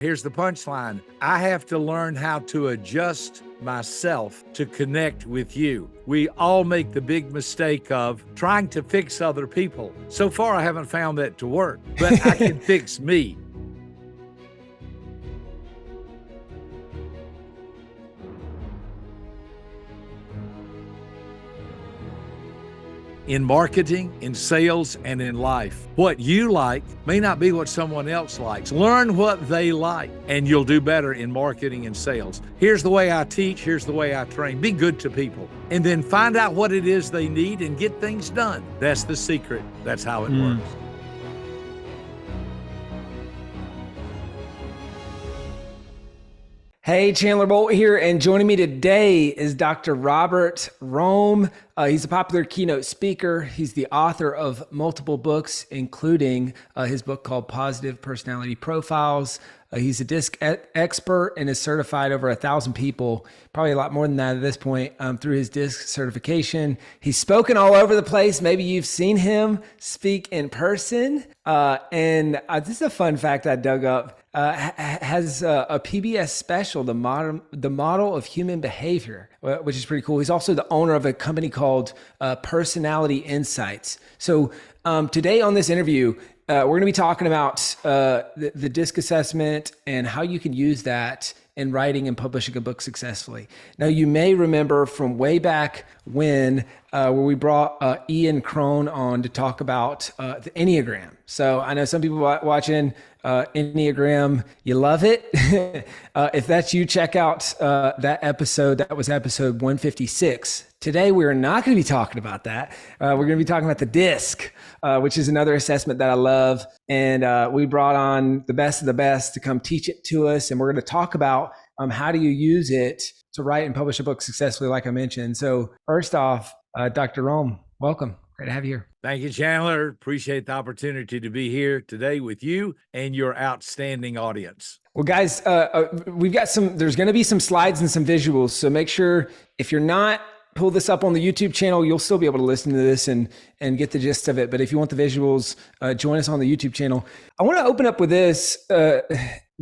Here's the punchline. I have to learn how to adjust myself to connect with you. We all make the big mistake of trying to fix other people. So far, I haven't found that to work, but I can fix me. In marketing, in sales, and in life, what you like may not be what someone else likes. Learn what they like, and you'll do better in marketing and sales. Here's the way I teach. Here's the way I train. Be good to people, and then find out what it is they need and get things done. That's the secret. That's how it works. Hey, Chandler Bolt here, and joining me today is Dr. Robert Roem. He's a popular keynote speaker. He's the author of multiple books, including his book called Positive Personality Profiles. He's a DISC expert and has certified over 1,000 people, probably a lot more than that at this point, through his DISC certification. He's spoken all over the place. Maybe you've seen him speak in person. And this is a fun fact I dug up. Has a PBS special, the model of human behavior, which is pretty cool. He's also the owner of a company called Personality Insights. So today on this interview, we're going to be talking about the DISC assessment and how you can use that in writing and publishing a book successfully. Now, you may remember from way back when, where we brought Ian Crone on to talk about the Enneagram. So I know some people watching Enneagram, you love it. If that's you, check out that episode. That was episode 156. Today, we're not going to be talking about that. We're going to be talking about the DISC, which is another assessment that I love. And we brought on the best of the best to come teach it to us. And we're going to talk about how do you use it to write and publish a book successfully, like I mentioned. So first off, Dr. Rohm, welcome. Great to have you here. Thank you, Chandler. Appreciate the opportunity to be here today with you and your outstanding audience. Well, guys, we've got there's going to be some slides and some visuals. So make sure if you're not, pull this up on the YouTube channel, you'll still be able to listen to this and get the gist of it. But if you want the visuals, join us on the YouTube channel. I want to open up with this.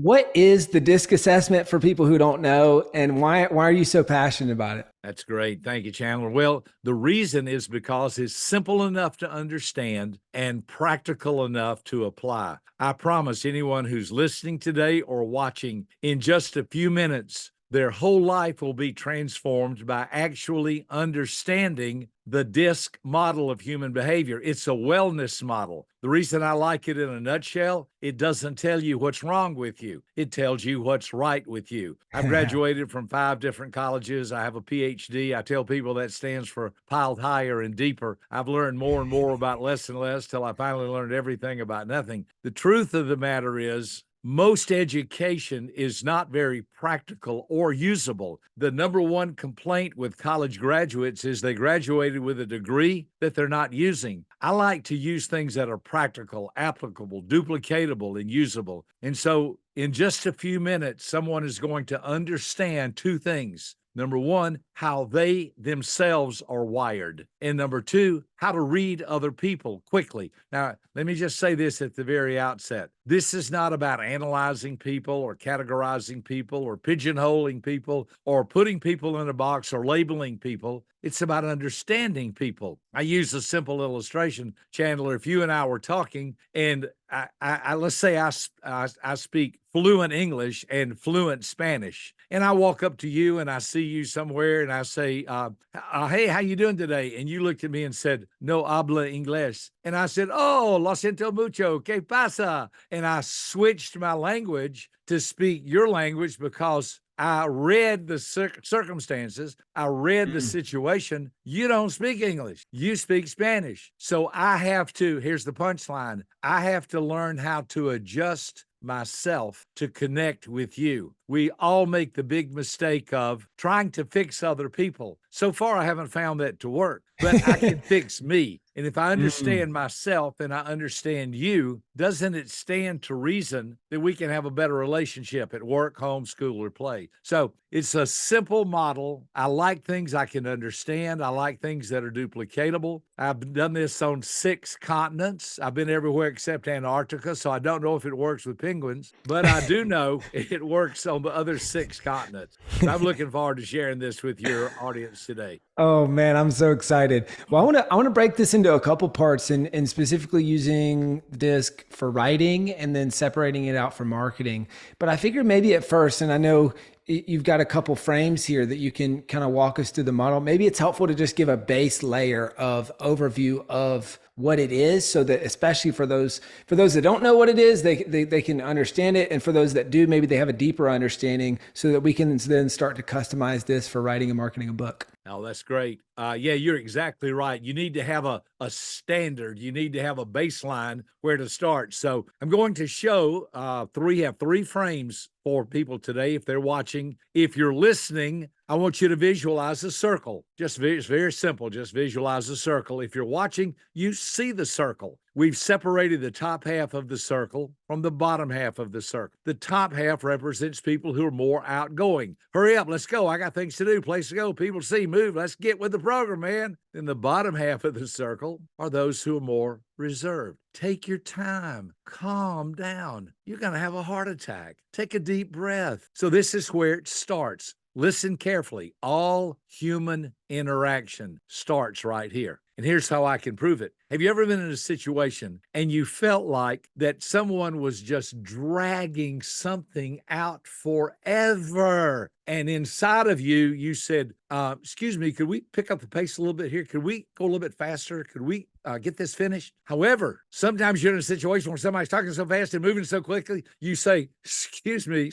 What is the DISC assessment for people who don't know, and why are you so passionate about it? That's great. Thank you, Chandler. Well, the reason is because it's simple enough to understand and practical enough to apply. I promise anyone who's listening today or watching, in just a few minutes, their whole life will be transformed by actually understanding the DISC model of human behavior. It's a wellness model. The reason I like it in a nutshell, it doesn't tell you what's wrong with you. It tells you what's right with you. I've graduated from 5 different colleges. I have a PhD. I tell people that stands for piled higher and deeper. I've learned more and more about less and less till I finally learned everything about nothing. The truth of the matter is, most education is not very practical or usable. The number one complaint with college graduates is they graduated with a degree that they're not using. I like to use things that are practical, applicable, duplicatable, and usable. And so in just a few minutes, someone is going to understand 2 things. Number 1, how they themselves are wired. And number 2, how to read other people quickly. Now, let me just say this at the very outset. This is not about analyzing people or categorizing people or pigeonholing people or putting people in a box or labeling people. It's about understanding people. I use a simple illustration. Chandler, if you and I were talking and I let's say I speak fluent English and fluent Spanish, and I walk up to you and I see you somewhere and I say, hey, how you doing today? And you looked at me and said, no habla inglés. And I said, oh, lo siento mucho, ¿qué pasa? And I switched my language to speak your language because I read the circumstances. I read the situation. You don't speak English. You speak Spanish. So I have to, here's the punchline, I have to learn how to adjust myself to connect with you. We all make the big mistake of trying to fix other people. So far, I haven't found that to work, but I can fix me. And if I Mm. understand myself and I understand you, doesn't it stand to reason that we can have a better relationship at work, home, school, or play? So it's a simple model. I like things I can understand. I like things that are duplicatable. I've done this on 6 continents. I've been everywhere except Antarctica, so I don't know if it works with penguins, but I do know it works on the other 6 continents. So I'm looking forward to sharing this with your audience today. Oh man, I'm so excited. Well, I want to break this into a couple parts and specifically using disc for writing and then separating it out for marketing. But I figured maybe at first, and I know you've got a couple frames here that you can kind of walk us through the model. Maybe it's helpful to just give a base layer of overview of what it is, so that especially for those that don't know what it is, they can understand it, and for those that do, maybe they have a deeper understanding, so that we can then start to customize this for writing and marketing a book. Oh, that's great. Yeah, you're exactly right. You need to have a standard. You need to have a baseline where to start. So I'm going to show have 3 frames for people today if they're watching. If you're listening, I want you to visualize a circle. It's very simple. Just visualize a circle. If you're watching, you see the circle. We've separated the top half of the circle from the bottom half of the circle. The top half represents people who are more outgoing. Hurry up, let's go. I got things to do, place to go, people to see, move. Let's get with the program, man. Then the bottom half of the circle are those who are more reserved. Take your time, calm down. You're going to have a heart attack. Take a deep breath. So this is where it starts. Listen carefully. All human interaction starts right here. And here's how I can prove it. Have you ever been in a situation and you felt like that someone was just dragging something out forever? And inside of you, you said, excuse me, could we pick up the pace a little bit here? Could we go a little bit faster? Could we get this finished? However, sometimes you're in a situation where somebody's talking so fast and moving so quickly, you say, excuse me,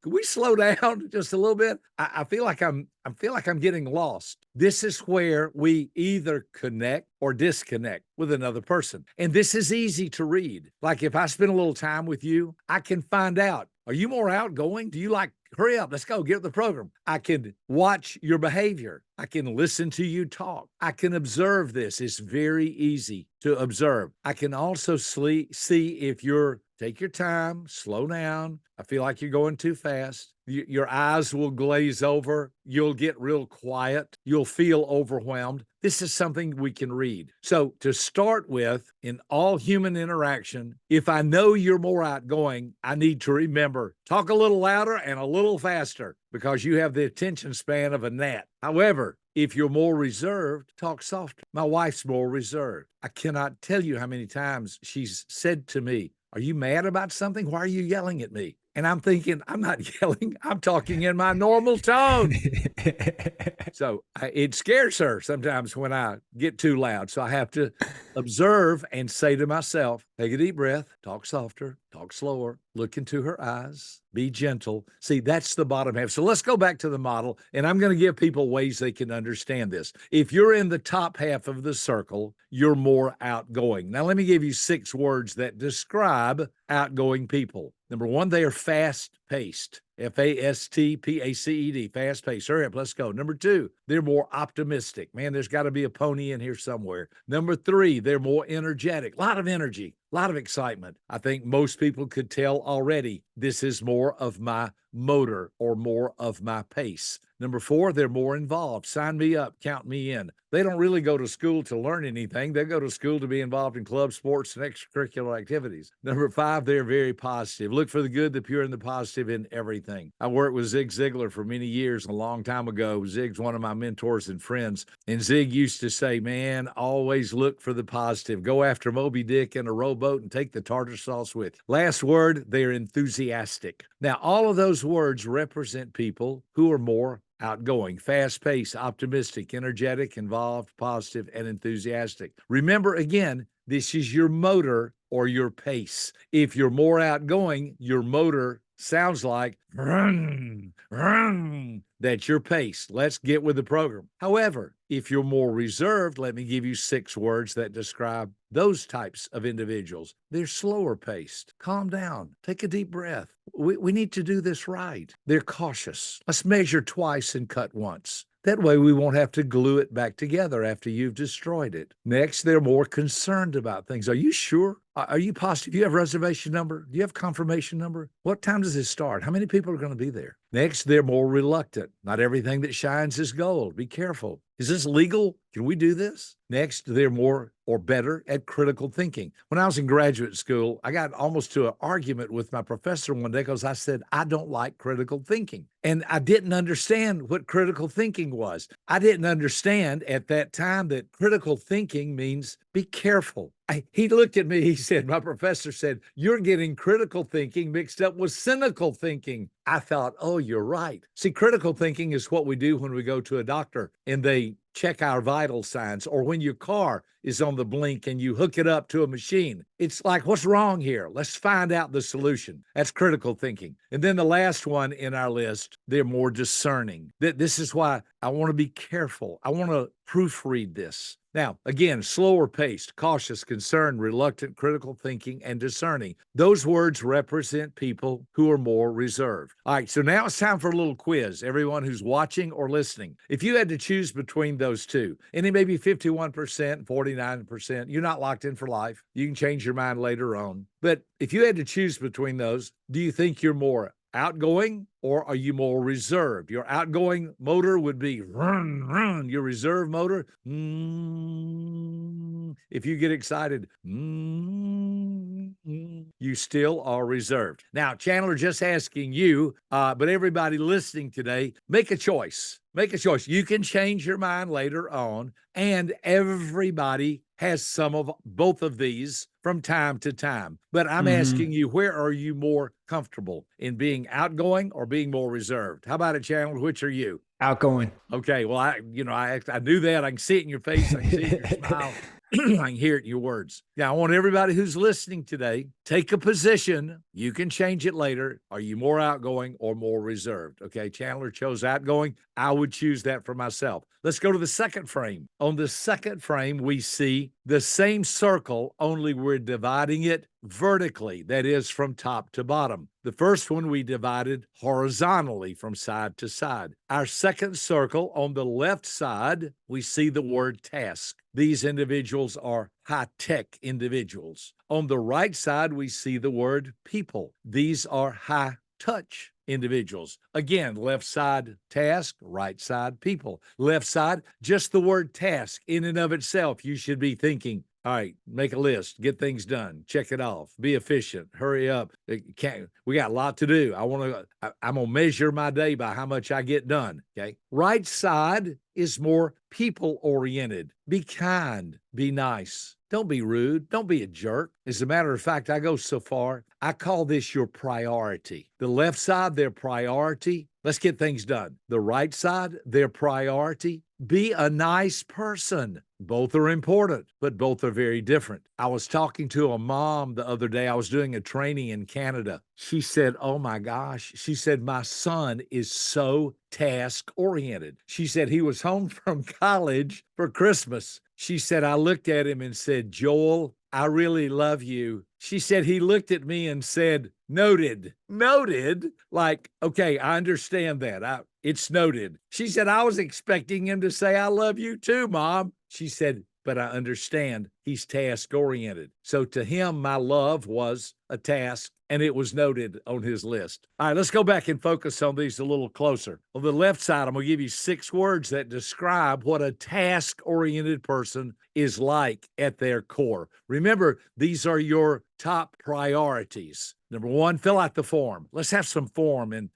could we slow down just a little bit? I feel like I'm getting lost. This is where we either connect or disconnect with another person. And this is easy to read. Like if I spend a little time with you, I can find out, are you more outgoing? Do you like, hurry up, let's go, get with the program. I can watch your behavior. I can listen to you talk. I can observe this. It's very easy to observe. I can also see if you're, take your time, slow down. I feel like you're going too fast. Your eyes will glaze over. You'll get real quiet. You'll feel overwhelmed. This is something we can read. So to start with, in all human interaction, if I know you're more outgoing, I need to remember, talk a little louder and a little faster because you have the attention span of a gnat. However, if you're more reserved, talk softer. My wife's more reserved. I cannot tell you how many times she's said to me, are you mad about something? Why are you yelling at me? And I'm thinking, I'm not yelling. I'm talking in my normal tone. So it scares her sometimes when I get too loud. So I have to observe and say to myself, take a deep breath, talk softer, talk slower, look into her eyes, be gentle. See, that's the bottom half. So let's go back to the model, and I'm going to give people ways they can understand this. If you're in the top half of the circle, you're more outgoing. Now, let me give you 6 words that describe outgoing people. Number 1, they are fast-paced. Fastpaced, fast-paced. Hurry up, let's go. Number 2, they're more optimistic. Man, there's got to be a pony in here somewhere. Number 3, they're more energetic. A lot of energy, a lot of excitement. I think most people could tell already this is more of my motor or more of my pace. Number 4, they're more involved. Sign me up, count me in. They don't really go to school to learn anything. They go to school to be involved in club sports and extracurricular activities. Number 5, they're very positive. Look for the good, the pure, and the positive in everything. I worked with Zig Ziglar for many years, a long time ago. Zig's one of my mentors and friends. And Zig used to say, man, always look for the positive. Go after Moby Dick in a rowboat and take the tartar sauce with you. Last word, they're enthusiastic. Now, all of those words represent people who are more outgoing, fast-paced, optimistic, energetic, involved, positive, and enthusiastic. Remember, again, this is your motor or your pace. If you're more outgoing, your motor sounds like run, run. That's your pace. Let's get with the program. However, if you're more reserved, let me give you 6 words that describe those types of individuals. They're slower paced. Calm down. Take a deep breath. We need to do this right. They're cautious. Let's measure twice and cut once. That way we won't have to glue it back together after you've destroyed it. Next, they're more concerned about things. Are you sure? Are you positive? Do you have reservation number? Do you have confirmation number? What time does it start? How many people are going to be there? Next, they're more reluctant. Not everything that shines is gold. Be careful. Is this legal? Can we do this? Next, they're more or better at critical thinking. When I was in graduate school, I got almost to an argument with my professor one day because I said, I don't like critical thinking. And I didn't understand what critical thinking was. I didn't understand at that time that critical thinking means be careful. He looked at me, he said, my professor said, you're getting critical thinking mixed up with cynical thinking. I thought, oh, you're right. See, critical thinking is what we do when we go to a doctor and they check our vital signs, or when your car is on the blink and you hook it up to a machine. It's like, what's wrong here? Let's find out the solution. That's critical thinking. And then the last one in our list, they're more discerning. This is why I want to be careful. I want to proofread this. Now, again, slower paced, cautious, concerned, reluctant, critical thinking, and discerning. Those words represent people who are more reserved. All right, so now it's time for a little quiz. Everyone who's watching or listening, if you had to choose between those two, and it may be 51%, 49%, you're not locked in for life. You can change your mind later on. But if you had to choose between those, do you think you're more outgoing or are you more reserved? Your outgoing motor would be run, run. Your reserve motor, if you get excited, you still are reserved. Now, Chandler, just asking you, but everybody listening today, make a choice. Make a choice. You can change your mind later on, and everybody has some of both of these from time to time. But I'm asking you, where are you more comfortable in being outgoing or being more reserved? How about it, Chandler? Which are you? Outgoing. Okay. Well, I knew that. I can see it in your face. I can see it in your smile. I can hear it in your words. Now, I want everybody who's listening today, take a position. You can change it later. Are you more outgoing or more reserved? Okay, Chandler chose outgoing. I would choose that for myself. Let's go to the second frame. On the second frame, we see the same circle, only we're dividing it vertically, that is from top to bottom. The first one we divided horizontally from side to side. Our second circle on the left side, we see the word task. These individuals are high-tech individuals. On the right side, we see the word people. These are high-touch individuals. Again, left side task, right side people. Left side, just the word task in and of itself. You should be thinking, all right, make a list, get things done, check it off, be efficient, hurry up. We got a lot to do. I'm going to measure my day by how much I get done, okay? Right side is more people-oriented. Be kind, be nice. Don't be rude. Don't be a jerk. As a matter of fact, I go so far, I call this your priority. The left side, their priority, let's get things done. The right side, their priority, be a nice person. Both are important, but both are very different. I was talking to a mom the other day. I was doing a training in Canada. She said, oh my gosh. She said, my son is so task-oriented. She said he was home from college for Christmas. She said, I looked at him and said, Joel, I really love you. She said, he looked at me and said, noted. Noted? Like, okay, I understand that. It's noted. She said, I was expecting him to say, I love you too, Mom. She said, but I understand he's task-oriented. So to him, my love was a task, and it was noted on his list. All right, let's go back and focus on these a little closer. On the left side, I'm going to give you 6 words that describe what a task-oriented person is like at their core. Remember, these are your top priorities. Number 1, fill out the form. Let's have some form and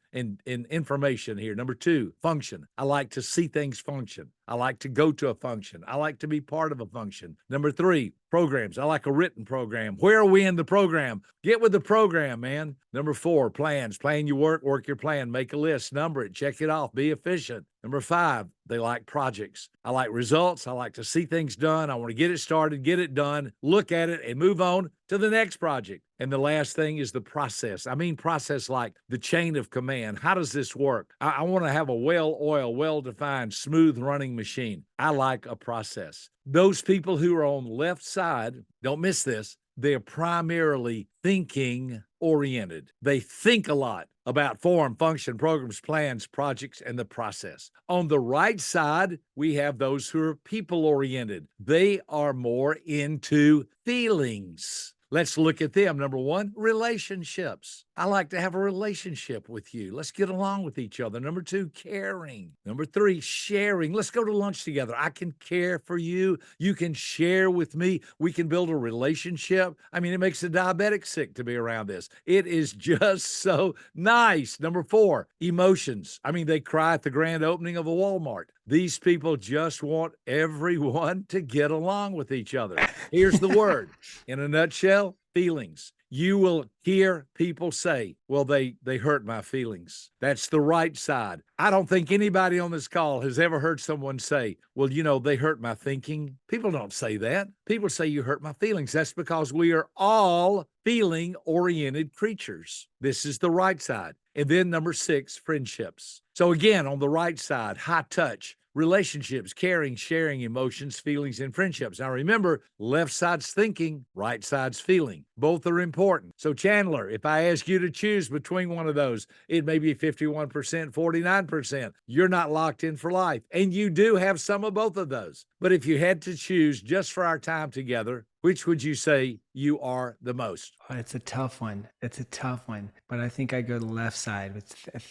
information here. Number 2, function. I like to see things function. I like to go to a function. I like to be part of a function. Number 3, programs. I like a written program. Where are we in the program? Get with the program, man. Number 4, plans. Plan your work, work your plan, make a list, number it, check it off, be efficient. Number 5, they like projects. I like results. I like to see things done. I want to get it started, get it done, look at it, and move on to the next project. And the last thing is the process. I mean, process like the chain of command. How does this work? I want to have a well-oiled, well-defined, smooth-running machine. I like a process. Those people who are on the left side, don't miss this, they're primarily thinking oriented. They think a lot about form, function, programs, plans, projects, and the process. On the right side, we have those who are people oriented. They are more into feelings. Let's look at them. Number one, relationships. I like to have a relationship with you. Let's get along with each other. Number two, caring. Number three, sharing. Let's go to lunch together. I can care for you. You can share with me. We can build a relationship. I mean, it makes a diabetic sick to be around this. It is just so nice. Number four, emotions. I mean, they cry at the grand opening of a Walmart. These people just want everyone to get along with each other. Here's the word. In a nutshell, feelings. You will hear people say, well, they hurt my feelings. That's the right side. I don't think anybody on this call has ever heard someone say, well, they hurt my thinking. People don't say that. People say you hurt my feelings. That's because we are all feeling-oriented creatures. This is the right side. And then number six, friendships. So again, on the right side, high touch, relationships, caring, sharing, emotions, feelings, and friendships. Now remember, left side's thinking, right side's feeling. Both are important. So Chandler, if I ask you to choose between one of those, it may be 51%, 49%. You're not locked in for life. And you do have some of both of those. But if you had to choose just for our time together, which would you say you are the most? Oh, it's a tough one. It's a tough one. But I think I go the left side.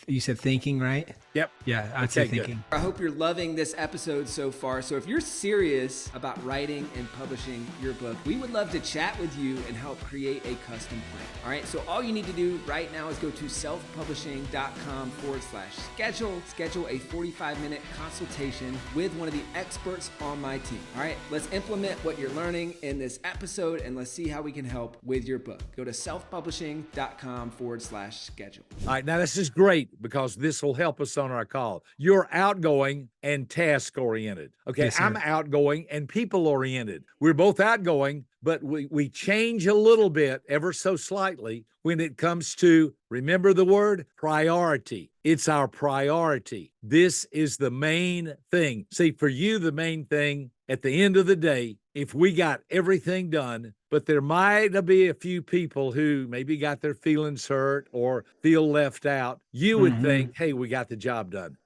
You said thinking, right? Yep. Yeah, I'd say good. thinking. I hope you're loving this episode so far. So if you're serious about writing and publishing your book, we would love to chat with you and help create a custom plan. All right. So all you need to do right now is go to selfpublishing.com/schedule. Schedule a 45-minute consultation with one of the experts on my team. All right. Let's implement what you're learning in this episode and let's see how we can help with your book. Go to selfpublishing.com/schedule. All right. Now, this is great because this will help us on our call. You're outgoing and task oriented. Okay. Yes, sir. I'm outgoing and people oriented. We're both outgoing, but we change a little bit ever so slightly when it comes to, remember the word, priority. It's our priority. This is the main thing. See, for you, the main thing at the end of the day, if we got everything done, but there might be a few people who maybe got their feelings hurt or feel left out, you would think, hey, we got the job done.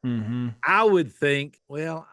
I would think, well,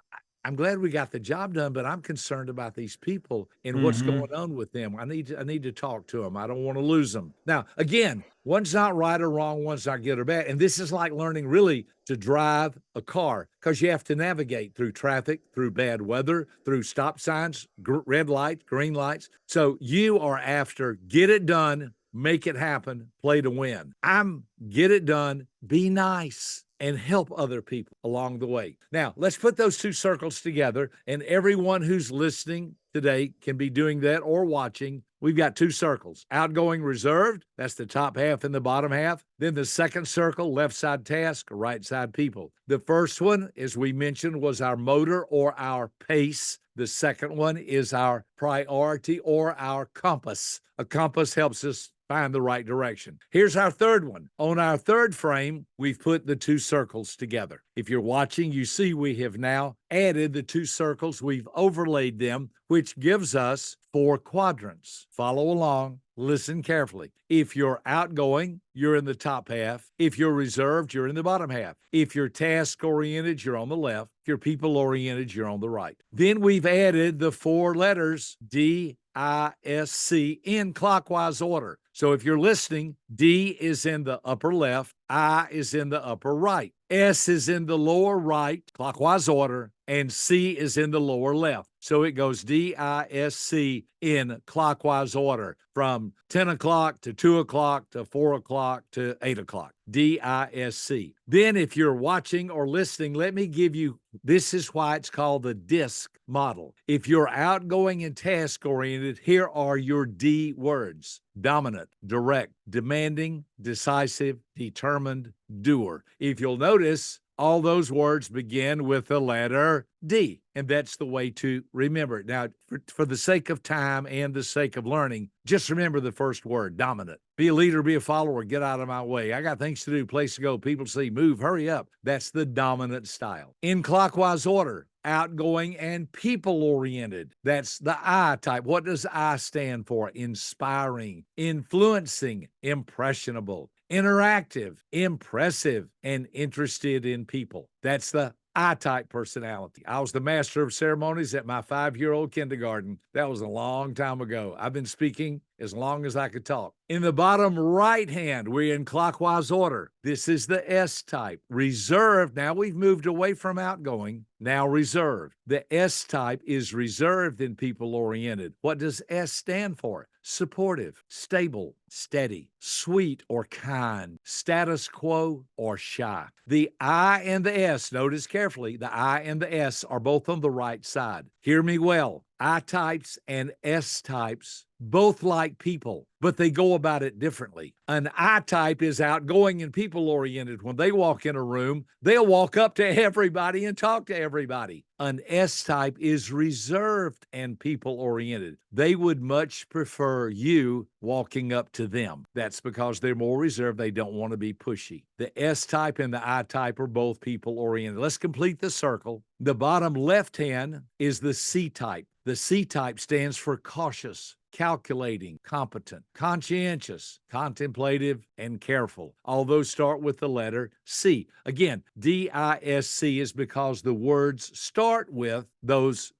I'm glad we got the job done, but I'm concerned about these people and what's going on with them. I need to talk to them. I don't want to lose them. Now, again, one's not right or wrong, one's not good or bad. And this is like learning really to drive a car because you have to navigate through traffic, through bad weather, through stop signs, red lights, green lights. So you are after get it done, make it happen, play to win. I'm get it done, be nice, and help other people along the way. Now, let's put those two circles together, and everyone who's listening today can be doing that or watching. We've got two circles, outgoing, reserved. That's the top half and the bottom half. Then the second circle, left side task, right side people. The first one, as we mentioned, was our motor or our pace. The second one is our priority or our compass. A compass helps us find the right direction. Here's our third one. On our third frame, we've put the two circles together. If you're watching, you see we have now added the two circles. We've overlaid them, which gives us 4 quadrants. Follow along. Listen carefully. If you're outgoing, you're in the top half. If you're reserved, you're in the bottom half. If you're task-oriented, you're on the left. If you're people-oriented, you're on the right. Then we've added the 4 letters D-I-S-C in clockwise order. So if you're listening, D is in the upper left, I is in the upper right, S is in the lower right, clockwise order, and C is in the lower left. So it goes D-I-S-C in clockwise order from 10 o'clock to 2 o'clock to 4 o'clock to 8 o'clock. D-I-S-C. Then if you're watching or listening, let me give you, this is why it's called the DISC model. If you're outgoing and task-oriented, here are your D words: dominant, direct, demanding, decisive, determined, doer. If you'll notice, all those words begin with the letter D. And that's the way to remember it. Now, for the sake of time and the sake of learning, just remember the first word, dominant. Be a leader, be a follower, get out of my way. I got things to do, place to go, people to see, move, hurry up. That's the dominant style. In clockwise order, outgoing and people-oriented. That's the I type. What does I stand for? Inspiring, influencing, impressionable, interactive, impressive, and interested in people. That's the I-type personality. I was the master of ceremonies at my 5-year-old kindergarten. That was a long time ago. I've been speaking as long as I could talk. In the bottom right hand, we're in clockwise order. This is the S-type, reserved. Now we've moved away from outgoing, now reserved. The S-type is reserved and people-oriented. What does S stand for? Supportive, stable, steady, sweet or kind, status quo or shy. The I and the S, notice carefully, the I and the S are both on the right side. Hear me well. I types and S types both like people, but they go about it differently. An I type is outgoing and people oriented. When they walk in a room, they'll walk up to everybody and talk to everybody. An S type is reserved and people oriented. They would much prefer you walking up to them. That's because they're more reserved. They don't want to be pushy. The S type and the I type are both people oriented. Let's complete the circle. The bottom left hand is the C type. The C type stands for cautious, calculating, competent, conscientious, contemplative, and careful. All those start with the letter C. Again, D-I-S-C is because the words start with those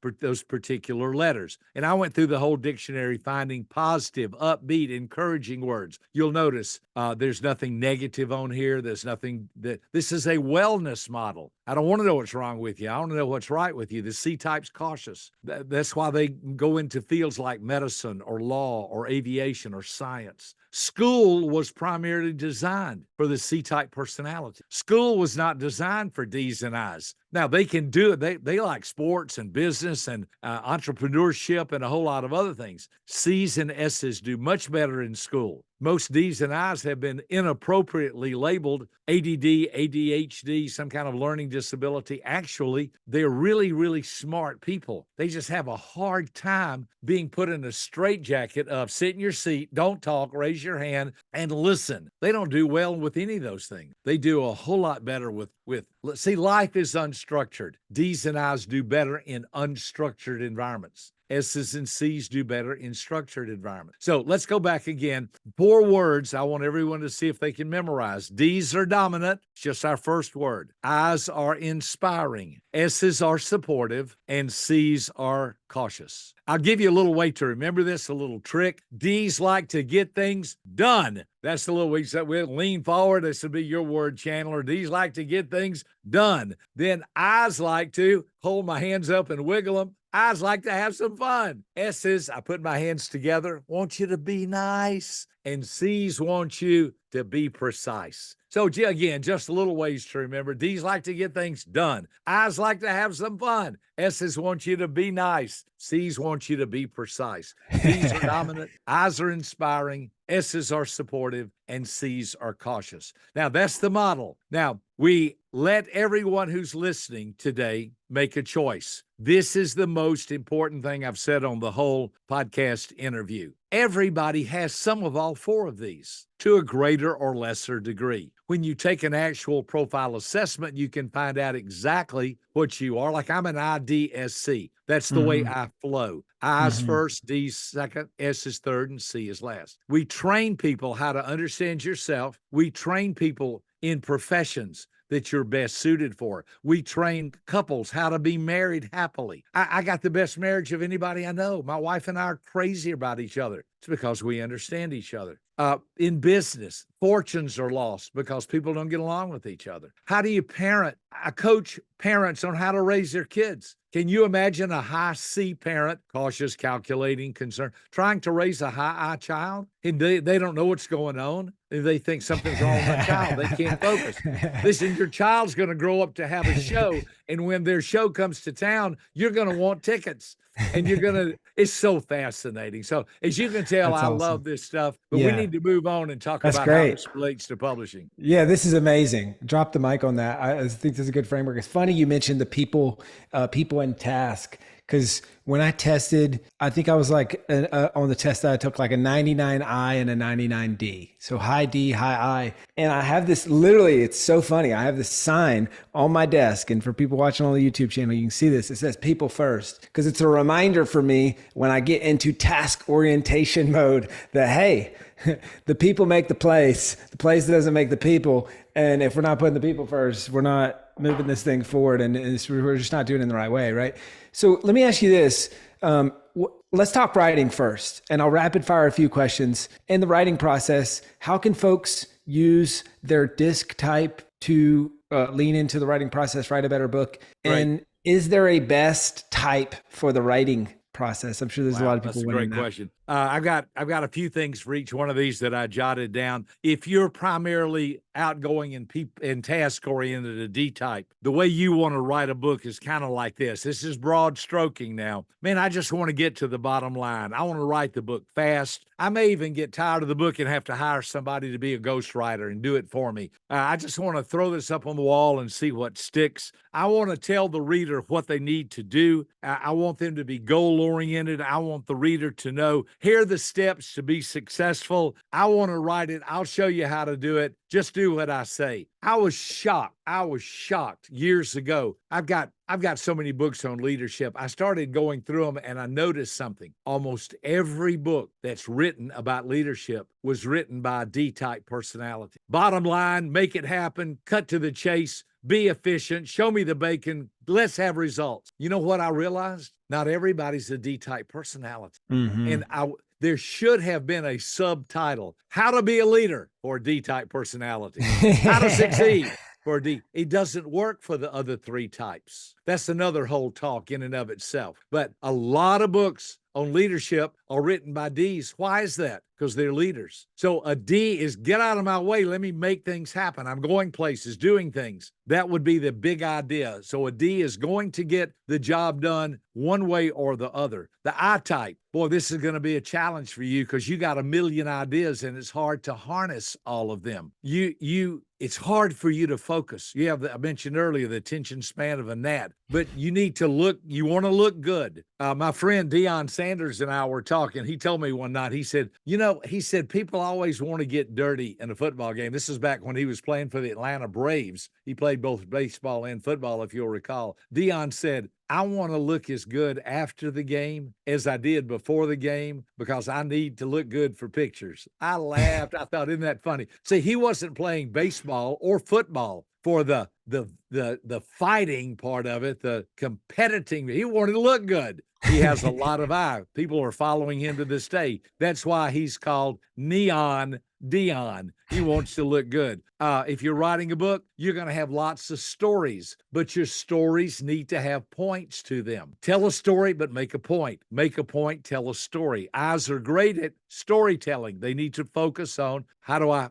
particular letters. And I went through the whole dictionary finding positive, upbeat, encouraging words. You'll notice there's nothing negative on here. There's nothing that this is a wellness model. I don't want to know what's wrong with you. I want to know what's right with you. The C type's cautious. That's why they go into fields like medicine or law or aviation or science. School was primarily designed for the C-type personality. School was not designed for D's and I's. Now, they can do it. They like sports and business and entrepreneurship and a whole lot of other things. C's and S's do much better in school. Most D's and I's have been inappropriately labeled ADD, ADHD, some kind of learning disability. Actually, they're really, really smart people. They just have a hard time being put in a straitjacket of sit in your seat, don't talk, raise your hand, and listen. They don't do well with any of those things. They do a whole lot better with see, life is unstructured. D's and I's do better in unstructured environments. S's and C's do better in structured environments. So let's go back again. 4 words I want everyone to see if they can memorize. D's are dominant, it's just our first word. I's are inspiring. S's are supportive, and C's are cautious. I'll give you a little way to remember this, a little trick. D's like to get things done. That's the little way that we'll lean forward. This will be your word, Chandler. D's like to get things done. Then I's like to hold my hands up and wiggle them. I's like to have some fun. S's, I put my hands together, want you to be nice. And C's want you to be precise. So again, just a little ways to remember. D's like to get things done. I's like to have some fun. S's want you to be nice. C's want you to be precise. D's are dominant. I's are inspiring. S's are supportive, and C's are cautious. Now, that's the model. Now, we let everyone who's listening today make a choice. This is the most important thing I've said on the whole podcast interview. Everybody has some of all 4 of these to a greater or lesser degree. When you take an actual profile assessment, you can find out exactly what you are. Like I'm an IDSC. That's the way I flow. I's first, D's second, S is third, and C is last. We train people how to understand yourself. We train people in professions that you're best suited for. We train couples how to be married happily. I got the best marriage of anybody I know. My wife and I are crazy about each other. It's because we understand each other. In business, fortunes are lost because people don't get along with each other. How do you parent? I coach parents on how to raise their kids. Can you imagine a high C parent, cautious, calculating, concerned, trying to raise a high I child? And they don't know what's going on. They think something's wrong with that child. They can't focus. Listen, your child's going to grow up to have a show. And when their show comes to town, you're going to want tickets. And it's so fascinating. So as you can tell, That's I awesome. love this stuff, but we Yeah, need to move on and talk that's about how great. this relates to publishing. Yeah, this is amazing. Drop the mic on that. I think this is a good framework. It's funny you mentioned the people and task, because when I tested, I think I was like on the test that I took like a 99I and a 99D. So high D, high I. And I have this literally, it's so funny. I have this sign on my desk. And for people watching on the YouTube channel, you can see this. It says people first, because it's a reminder for me when I get into task orientation mode that, hey, the people make the place doesn't make the people. And if we're not putting the people first, we're not moving this thing forward, and we're just not doing it in the right way, right? So let me ask you this. Let's talk writing first, and I'll rapid fire a few questions. In the writing process, how can folks use their disc type to lean into the writing process, write a better book? Right. And is there a best type for the writing process? I'm sure there's a lot of people That's a wondering great that. question. I've got a few things for each one of these that I jotted down. If you're primarily outgoing and task oriented, a D type, the way you want to write a book is kind of like this. This is broad stroking now. Man, I just want to get to the bottom line. I want to write the book fast. I may even get tired of the book and have to hire somebody to be a ghostwriter and do it for me. I just want to throw this up on the wall and see what sticks. I want to tell the reader what they need to do. I want them to be goal oriented. I want the reader to know, here are the steps to be successful. I want to write it. I'll show you how to do it. Just do what I say. I was shocked. Years ago. I've got so many books on leadership. I started going through them and I noticed something. Almost every book that's written about leadership was written by a D-type personality. Bottom line, make it happen, cut to the chase, be efficient, show me the bacon, let's have results. You know what I realized? Not everybody's a D-type personality. Mm-hmm. And there should have been a subtitle, How to Be a Leader for a D-type personality. How to Succeed for a D. It doesn't work for the other three types. That's another whole talk in and of itself. But a lot of books on leadership are written by Ds. Why is that? Because they're leaders. So a D is get out of my way. Let me make things happen. I'm going places, doing things. That would be the big idea. So a D is going to get the job done one way or the other. The I type, boy, this is going to be a challenge for you because you got a million ideas and it's hard to harness all of them. It's hard for you to focus. You have, I mentioned earlier, the attention span of a gnat, but you need to look, you want to look good. My friend Deion Sanders and I were talking. He told me one night, he said, people always want to get dirty in a football game. This is back when he was playing for the Atlanta Braves. He played both baseball and football, if you'll recall. Deion said, I want to look as good after the game as I did before the game because I need to look good for pictures. I laughed. I thought, isn't that funny? See, he wasn't playing baseball or football for the fighting part of it, the competitive. He wanted to look good. He has a lot of eye. People are following him to this day. That's why he's called Neon Dion. He wants to look good. If you're writing a book, you're going to have lots of stories, but your stories need to have points to them. Tell a story, but make a point. Make a point, tell a story. Eyes are great at storytelling. They need to focus on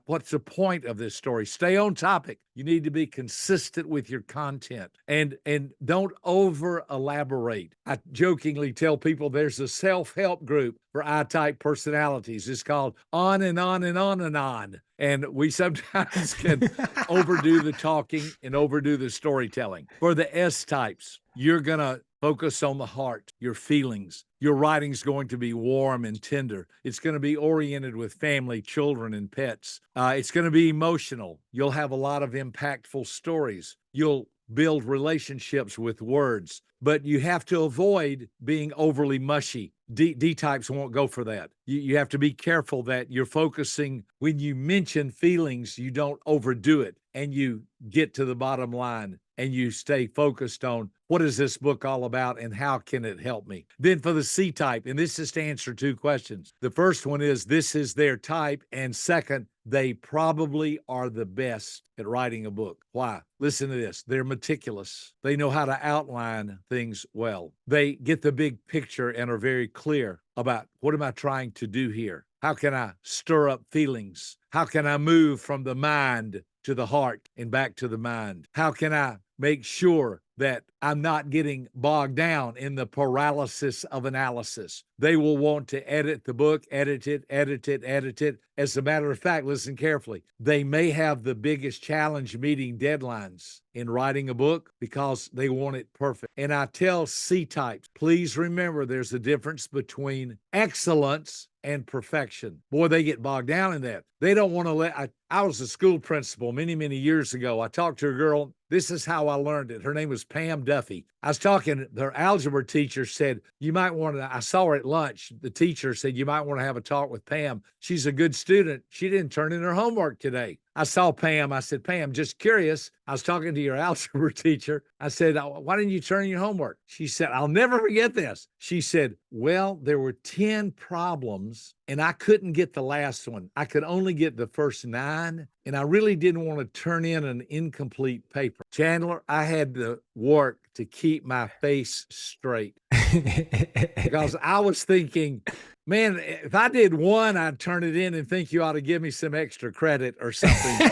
what's the point of this story? Stay on topic. You need to be consistent with your content and don't over elaborate. I jokingly tell people there's a self-help group for I-type personalities. It's called On and On and On and On. And we sometimes can overdo the talking and overdo the storytelling. For the S types, you're going to focus on the heart, your feelings. Your writing's going to be warm and tender. It's going to be oriented with family, children, and pets. It's going to be emotional. You'll have a lot of impactful stories. You'll build relationships with words, but you have to avoid being overly mushy. D types won't go for that. You have to be careful that you're focusing, when you mention feelings, you don't overdo it and you get to the bottom line and you stay focused on what is this book all about and how can it help me? Then for the C type, and this is to answer two questions. The first one is this is their type, and second, they probably are the best at writing a book. Why? Listen to this. They're meticulous. They know how to outline things well. They get the big picture and are very clear about what am I trying to do here? How can I stir up feelings? How can I move from the mind to the heart and back to the mind? How can I make sure that I'm not getting bogged down in the paralysis of analysis. They will want to edit the book, edit it, edit it, edit it. As a matter of fact, listen carefully. They may have the biggest challenge meeting deadlines in writing a book because they want it perfect. And I tell C types, please remember there's a difference between excellence and perfection. Boy, they get bogged down in that. They don't want to I was a school principal many, many years ago. I talked to a girl. This is how I learned it. Her name was Pam Duffy. I was talking, her algebra teacher said, you might want to, I saw her at lunch. The teacher said, you might want to have a talk with Pam. She's a good student. She didn't turn in her homework today. I saw Pam. I said, Pam, just curious. I was talking to your algebra teacher. I said, why didn't you turn in your homework? She said, I'll never forget this. She said, well, there were 10 problems and I couldn't get the last one. I could only get the first 9. And I really didn't want to turn in an incomplete paper. Chandler, I had to work to keep my face straight because I was thinking, man, if I did one, I'd turn it in and think you ought to give me some extra credit or something.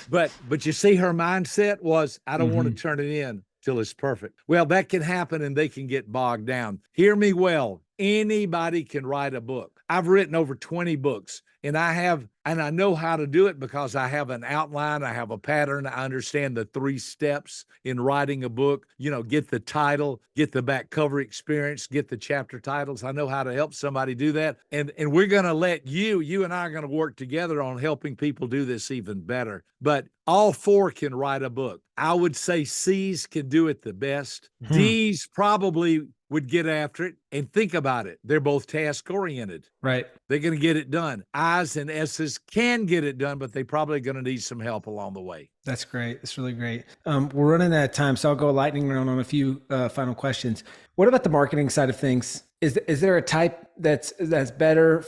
But you see, her mindset was, I don't want to turn it in till it's perfect. Well, that can happen and they can get bogged down. Hear me well. Anybody can write a book. I've written over 20 books and I know how to do it because I have an outline. I have a pattern. I understand the 3 steps in writing a book. You know, get the title, get the back cover experience, get the chapter titles. I know how to help somebody do that. And we're going to let you and I are going to work together on helping people do this even better. But all 4 can write a book. I would say C's can do it the best. D's probably would get after it. And think about it. They're both task oriented. Right. They're going to get it done. I's and S's can get it done, but they probably going to need some help along the way. That's great. That's really great. We're running out of time, so I'll go lightning round on a few final questions. What about the marketing side of things? Is there a type that's better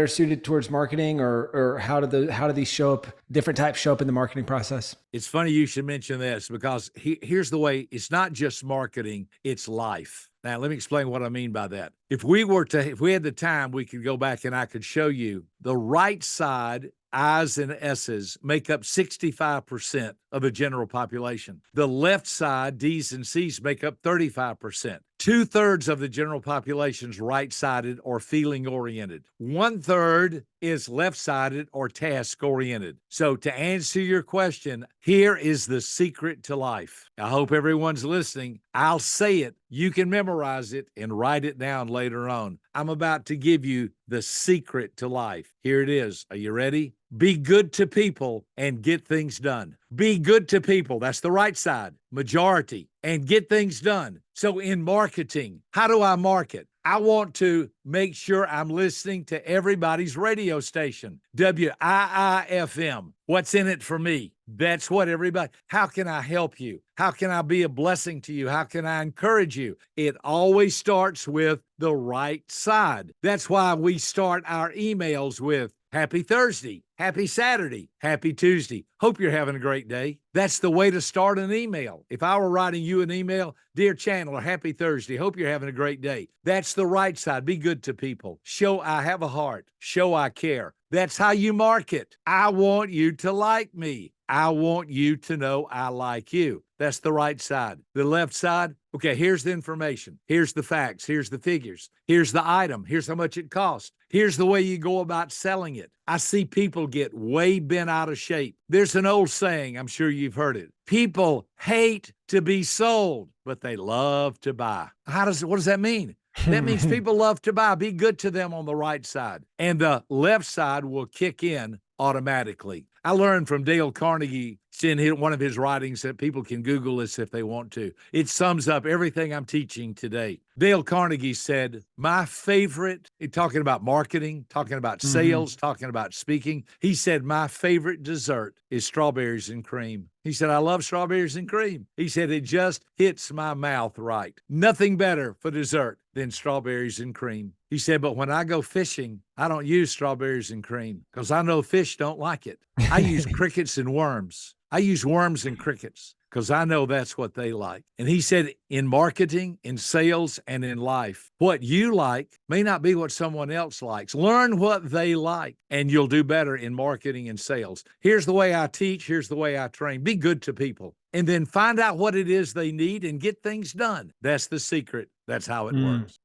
suited towards marketing, or how do these show up? Different types show up in the marketing process. It's funny you should mention this because here's the way. It's not just marketing; it's life. Now, let me explain what I mean by that. If we had the time, we could go back and I could show you the right side. I's and S's make up 65% of the general population. The left side, D's and C's, make up 35%. 2/3 of the general population's right-sided or feeling-oriented. 1/3 is left-sided or task-oriented. So to answer your question, here is the secret to life. I hope everyone's listening. I'll say it. You can memorize it and write it down later on. I'm about to give you the secret to life. Here it is. Are you ready? Be good to people and get things done. Be good to people. That's the right side, majority, and get things done. So in marketing, how do I market? I want to make sure I'm listening to everybody's radio station, WIIFM. What's in it for me? That's what everybody, how can I help you? How can I be a blessing to you? How can I encourage you? It always starts with the right side. That's why we start our emails with Happy Thursday, Happy Saturday, Happy Tuesday. Hope you're having a great day. That's the way to start an email. If I were writing you an email, Dear Chandler, Happy Thursday. Hope you're having a great day. That's the right side. Be good to people. Show I have a heart. Show I care. That's how you market. I want you to like me. I want you to know I like you. That's the right side. The left side, okay, here's the information. Here's the facts. Here's the figures. Here's the item. Here's how much it costs. Here's the way you go about selling it. I see people get way bent out of shape. There's an old saying, I'm sure you've heard it. People hate to be sold, but they love to buy. What does that mean? That means people love to buy. Be good to them on the right side. And the left side will kick in automatically. I learned from Dale Carnegie in one of his writings that people can Google this if they want to. It sums up everything I'm teaching today. Dale Carnegie said, my favorite, talking about marketing, talking about sales, talking about speaking, he said, my favorite dessert is strawberries and cream. He said, I love strawberries and cream. He said, it just hits my mouth right. Nothing better for dessert than strawberries and cream. He said, but when I go fishing, I don't use strawberries and cream because I know fish don't like it. I use crickets and worms. I use worms and crickets. because I know that's what they like. And he said, in marketing, in sales, and in life, what you like may not be what someone else likes. Learn what they like, and you'll do better in marketing and sales. Here's the way I teach. Here's the way I train. Be good to people, and then find out what it is they need and get things done. That's the secret. That's how it works.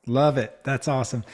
Love it. That's awesome.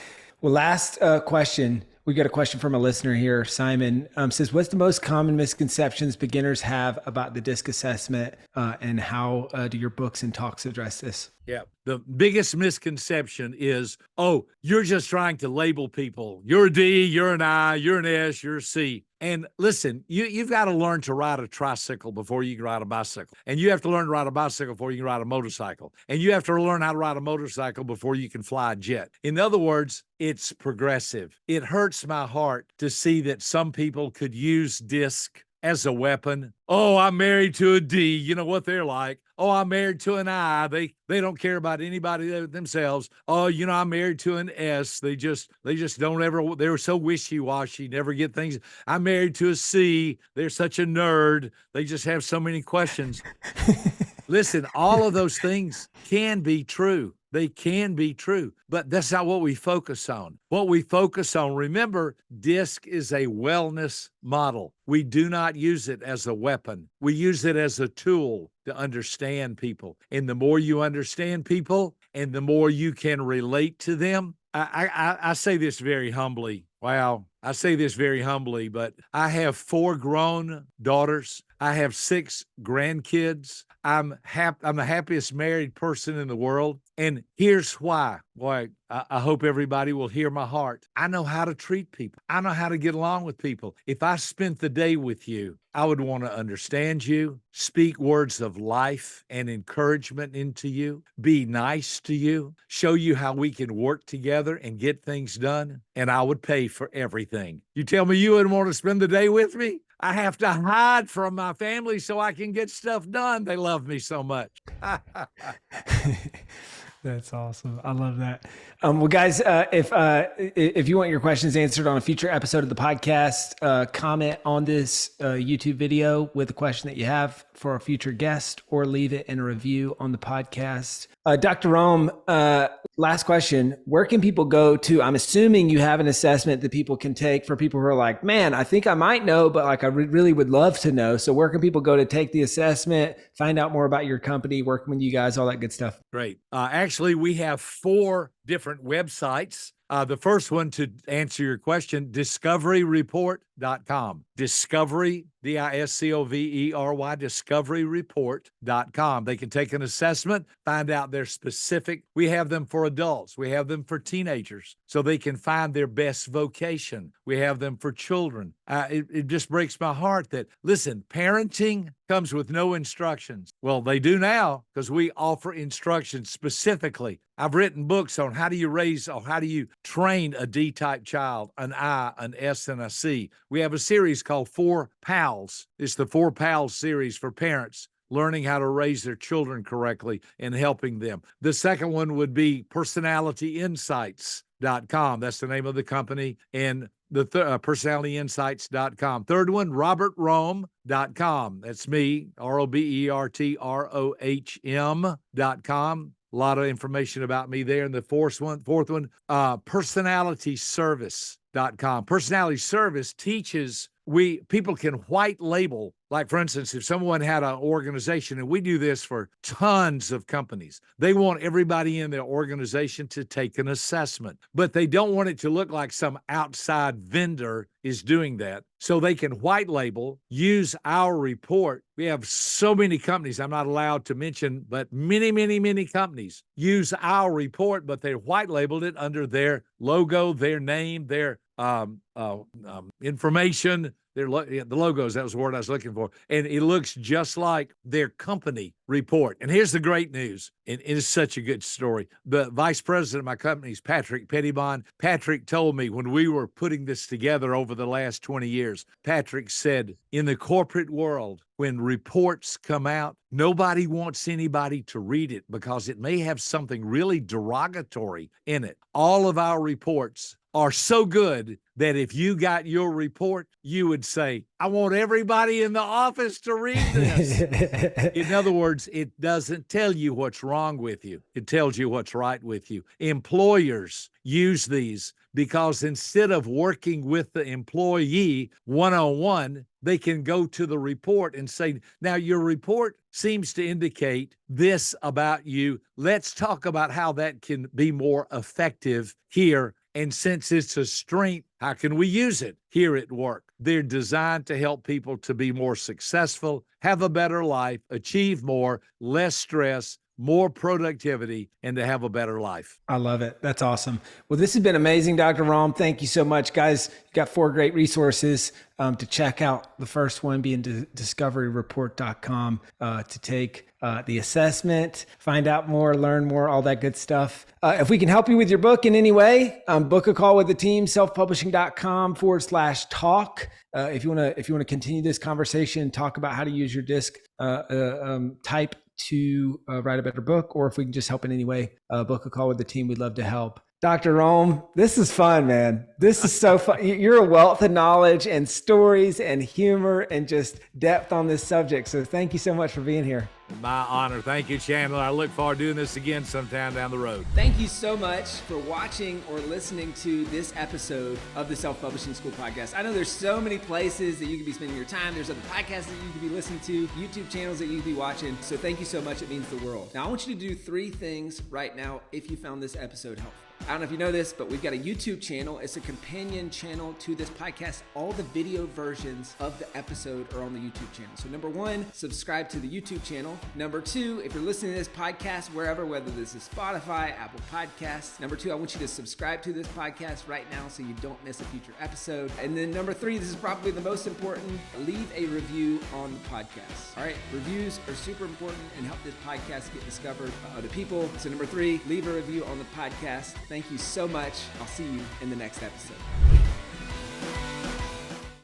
Well, last question. We got a question from a listener here. Simon says, what's the most common misconceptions beginners have about the DISC assessment, and how do your books and talks address this? Yeah. The biggest misconception is, oh, you're just trying to label people. You're a D, you're an I, you're an S, you're a C. And listen, you've got to learn to ride a tricycle before you can ride a bicycle. And you have to learn to ride a bicycle before you can ride a motorcycle. And you have to learn how to ride a motorcycle before you can fly a jet. In other words, it's progressive. It hurts my heart to see that some people could use DISC as a weapon. Oh, I'm married to a D. You know what they're like. Oh, I'm married to an I. They don't care about anybody themselves. Oh, I'm married to an S. They just don't ever. They're so wishy-washy, never get things. I'm married to a C. They're such a nerd. They just have so many questions. Listen, all of those things can be true. They can be true, but that's not what we focus on. What we focus on, remember, DISC is a wellness model. We do not use it as a weapon. We use it as a tool to understand people. And the more you understand people and the more you can relate to them, I say this very humbly. Wow. I say this very humbly, but I have 4 grown daughters. I have 6 grandkids. I'm the happiest married person in the world. And here's why. Boy, I hope everybody will hear my heart. I know how to treat people. I know how to get along with people. If I spent the day with you, I would want to understand you, speak words of life and encouragement into you, be nice to you, show you how we can work together and get things done, and I would pay for everything. You tell me you wouldn't want to spend the day with me? I have to hide from my family so I can get stuff done. They love me so much. That's awesome. I love that. Well, guys, if you want your questions answered on a future episode of the podcast, comment on this YouTube video with a question that you have for a future guest, or leave it in a review on the podcast. Dr. Rohm, last question. Where can people go to? I'm assuming you have an assessment that people can take for people who are like, man, I think I might know, but like I really would love to know. So where can people go to take the assessment, find out more about your company, working with you guys, all that good stuff? Great. Actually, we have 4 different websites. The first one, to answer your question, discoveryreport.com. Discovery, DISCOVERY, discoveryreport.com. They can take an assessment, find out their specific. We have them for adults. We have them for teenagers, so they can find their best vocation. We have them for children. It just breaks my heart that, listen, parenting comes with no instructions. Well, they do now, because we offer instructions specifically. I've written books on how do you raise or how do you train a D-type child, an I, an S, and a C. We have a series called 4 Pals. It's the 4 Pals series for parents, learning how to raise their children correctly and helping them. The second one would be personalityinsights.com. That's the name of the company. And the personalityinsights.com. Third one, robertrohm.com. That's me, ROBERTROHM.com. A lot of information about me there. And the fourth one, personalityservice.com. Personality Service teaches people can white label. Like, for instance, if someone had an organization, and we do this for tons of companies, they want everybody in their organization to take an assessment, but they don't want it to look like some outside vendor is doing that. So they can white label, use our report. We have so many companies I'm not allowed to mention, but many, many, many companies use our report, but they white labeled it under their logo, their name, their information. The logos, that was the word I was looking for. And it looks just like their company report. And here's the great news. And it is such a good story. The vice president of my company is Patrick Pettibon. Patrick told me when we were putting this together over the last 20 years, Patrick said, in the corporate world, when reports come out, nobody wants anybody to read it because it may have something really derogatory in it. All of our reports are so good that if you got your report, you would say, I want everybody in the office to read this. In other words, it doesn't tell you what's wrong with you. It tells you what's right with you. Employers use these because instead of working with the employee one-on-one, they can go to the report and say, now your report seems to indicate this about you. Let's talk about how that can be more effective here. And since it's a strength, how can we use it here at work? They're designed to help people to be more successful, have a better life, achieve more, less stress, more productivity, and to have a better life. I love it. That's awesome. Well, this has been amazing, Dr. Rohm. Thank you so much, guys. You got 4 great resources to check out. The first one being discoveryreport.com to take the assessment, find out more, learn more, all that good stuff. If we can help you with your book in any way, book a call with the team, selfpublishing.com/talk. If you want to continue this conversation, talk about how to use your disc type to write a better book, or if we can just help in any way, book a call with the team. We'd love to help. Dr. Rohm, this is fun, man. This is so fun. You're a wealth of knowledge and stories and humor and just depth on this subject. So thank you so much for being here. My honor. Thank you, Chandler. I look forward to doing this again sometime down the road. Thank you so much for watching or listening to this episode of the Self-Publishing School podcast. I know there's so many places that you could be spending your time. There's other podcasts that you could be listening to, YouTube channels that you could be watching. So thank you so much. It means the world. Now, I want you to do 3 things right now if you found this episode helpful. I don't know if you know this, but we've got a YouTube channel. It's a companion channel to this podcast. All the video versions of the episode are on the YouTube channel. So number 1, subscribe to the YouTube channel. Number 2, if you're listening to this podcast wherever, whether this is Spotify, Apple Podcasts. Number 2, I want you to subscribe to this podcast right now so you don't miss a future episode. And then number 3, this is probably the most important, leave a review on the podcast. All right, reviews are super important and help this podcast get discovered by other people. So number 3, leave a review on the podcast. Thank you so much. I'll see you in the next episode.